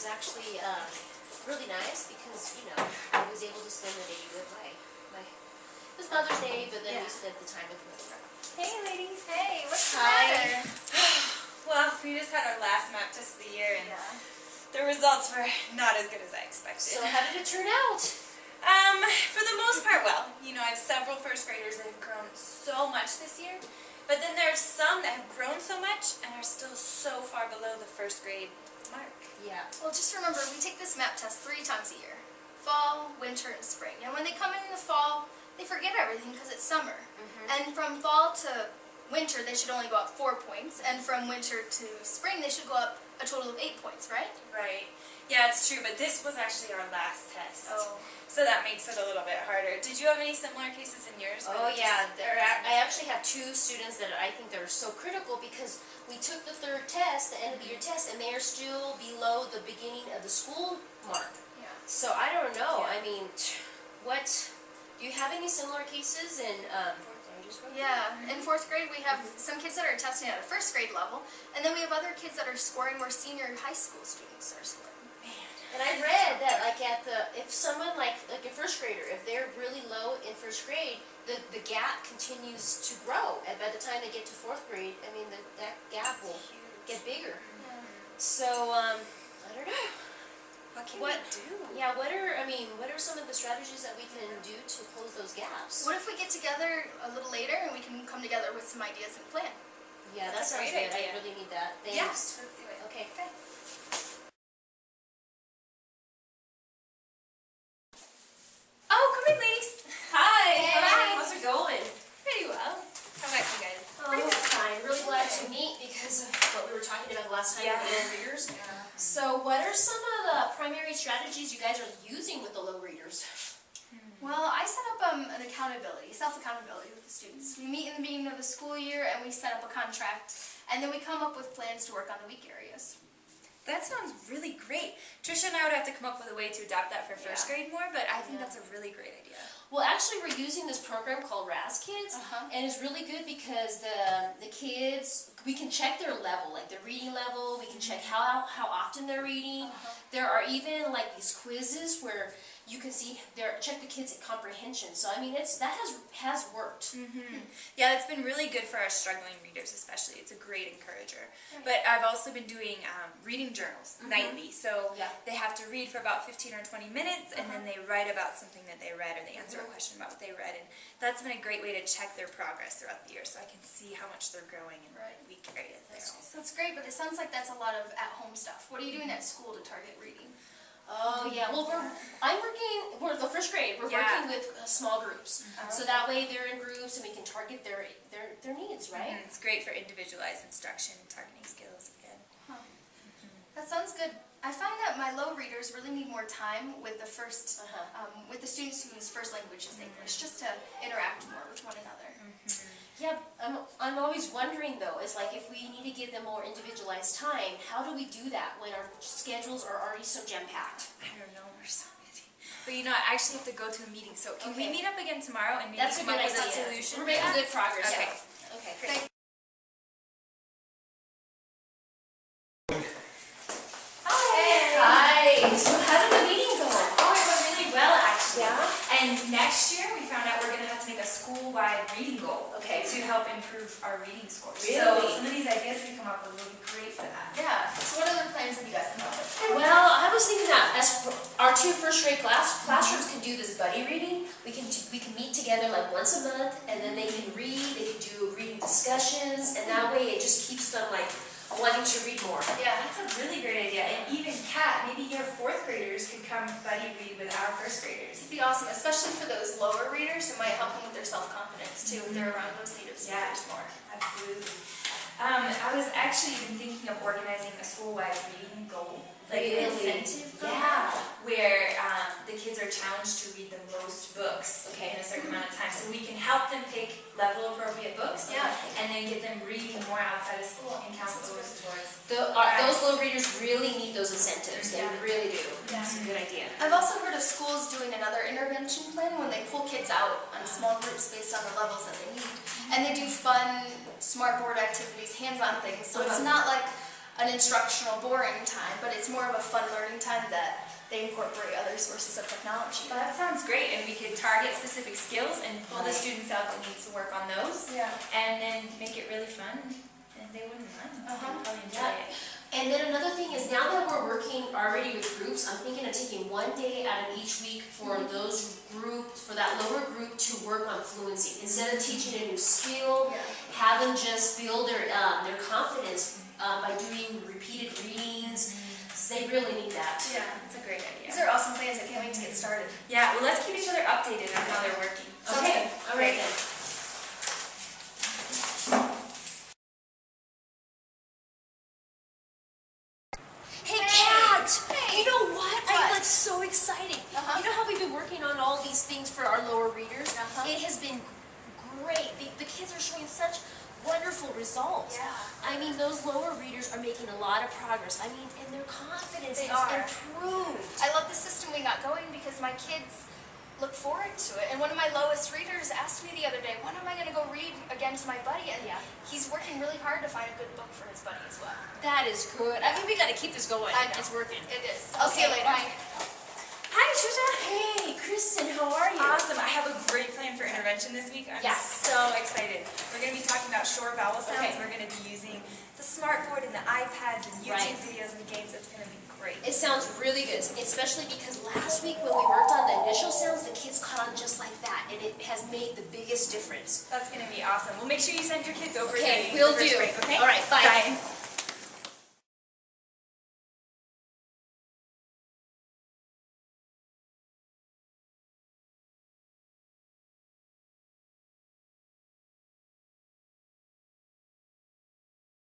actually really nice because, you know, I was able to spend the day with it was Mother's Day, but then we spent the time with her. Hey ladies. Hey, what's the Hi. matter? Well, we just had our last map test of the year and the results were not as good as I expected. So how did it turn out? For the most part, well. You know, I have several first graders that have grown so much this year, but then there are some that have grown so much and are still so far below the first grade mark. Yeah. Well, just remember, we take this map test 3 times a year. Fall, winter, and spring. And when they come in the fall, they forget everything because it's summer. And from fall to winter, they should only go up 4 points. And from winter to spring, they should go up a total of 8 points, right? Right. Yeah, it's true, but this was actually our last test. Oh. So that makes it a little bit harder. Did you have any similar cases in yours? Oh yeah, I actually have 2 students that I think that are so critical because we took the 3rd test, the end of the year test, and they are still below the beginning of the school mark. Yeah. So I don't know. I mean, what? Do you have any similar cases in 4th grade? Yeah, in 4th grade we have some kids that are testing at a 1st grade level, and then we have other kids that are scoring where senior high school students are scoring. And I read that if someone like a 1st grader, if they're really low in 1st grade, the gap continues to grow. And by the time they get to 4th grade, I mean that gap will get bigger. Yeah. So I don't know. What can we do? Yeah, what are some of the strategies that we can do to close those gaps? What if we get together a little later and we can come together with some ideas and plan? Yeah, that That's a sounds great good. idea. I really need that. Thanks. Yes, let's do it. Okay. Oh, come in, ladies. Hi. Hi. How's it going? Pretty well. How about you guys? Oh, it's fine. Really glad to meet because of what we were talking about last time with the low readers. So what are some of the primary strategies you guys are using with the low readers? Well, I set up an accountability, self-accountability with the students. We meet in the beginning of the school year and we set up a contract, and then we come up with plans to work on the weak areas. That sounds really great. Trisha and I would have to come up with a way to adapt that for 1st grade more, but I think that's a really great idea. Well, actually, we're using this program called RAS Kids, and it's really good because the kids, we can check their level, like their reading level. We can check how often they're reading. There are even like these quizzes where you can see check the kids' comprehension. So I mean, that has worked. Yeah, it's been really good for our struggling readers, especially. It's a great encourager. But I've also been doing reading journals nightly. So they have to read for about 15 or 20 minutes, and then they write about something that they read, or they answer a question about what they read. And that's been a great way to check their progress throughout the year, so I can see how much they're growing in weak areas there also. That's great, but it sounds like that's a lot of at-home stuff. What are you doing at school to target reading? Oh yeah, well we're the 1st grade. We're working with small groups, so that way they're in groups and we can target their needs, right? It's great for individualized instruction and targeting skills again. That sounds good. I find that my low readers really need more time with the with the students whose first language is English, just to interact more with one another. Yeah, I'm always wondering though, it's like if we need to give them more individualized time, how do we do that when our schedules are already so jam-packed? I don't know, we're so busy. But you know, I actually have to go to a meeting, so can we meet up again tomorrow and maybe come up with a solution? We're making good progress. Okay. Yeah. Okay. Great. Hi. So how did the meeting go? Oh, it went really well actually. Yeah? And next year we found out we're going to have to make a school-wide reading goal to help improve our reading scores. Really? So some of these ideas we come up with will be great for that. Yeah. So what other plans have you guys come up with? Well, I was thinking that as our 2 1st grade classrooms can do this buddy reading. We can meet together like once a month, and then they can read. They can do reading discussions, and that way it just keeps them like wanting to read more. Yeah, that's a really great idea. And even Kat, maybe your 4th graders could come buddy read with our 1st graders. It'd be awesome, especially for those lower readers. It might help them with their self-confidence too if they're around those native speakers more. Absolutely. I was actually even thinking of organizing a school-wide reading goal, like an incentive goal, where the kids are challenged to read the most books in a certain amount of time. So we can help them pick level-appropriate books, and then get them reading more outside of school and count those towards. Those low readers really need those incentives. They really do. That's a good idea. I've also heard of schools doing another intervention plan when they pull kids out on small groups based on the levels that they need. And they do fun, smart board activities, hands-on things. So it's not like an instructional, boring time, but it's more of a fun learning time that they incorporate other sources of technology. Well, that sounds great, and we could target specific skills and pull the students out that need to work on those, and then make it really fun, and they wouldn't mind. They'd probably enjoy it. And then another thing is, now that we're working already with groups, I'm thinking of taking one day out of each week for those groups, for that lower group to work on fluency. Instead of teaching a new skill, have them just build their confidence by doing repeated readings. They really need that. Yeah, that's a great idea. These are awesome plans. I can't wait to get started. Yeah, well, let's keep each other updated on how they're working. Okay, all right then. Hey, Kat! Hey. You know what? What? I'm like so excited. You know how we've been working on all these things for our lower readers? It has been great. The kids are showing such wonderful results. Yeah. I mean, those lower readers are making a lot of progress. I mean, and their confidence They has are. improved. I love the system we got going because my kids look forward to it. And one of my lowest readers asked me the other day, when am I going to go read again to my buddy? And he's working really hard to find a good book for his buddy as well. That is good. I mean, we got to keep this going. I know. It's working. It is. I'll see you later. Bye. Hi, Trisha. Hey, Kristen. How are you? Awesome. I have a great plan for intervention this week. I'm so excited. We're going to be talking about short vowel sounds. We're going to be using the smartboard and the iPads and YouTube videos and games. It's going to be great. It sounds really good, especially because last week when we worked on the initial sounds, the kids caught on just like that, and it has made the biggest difference. That's going to be awesome. Well, make sure you send your kids over. Okay, we'll do. Break, okay? All right, bye. Bye.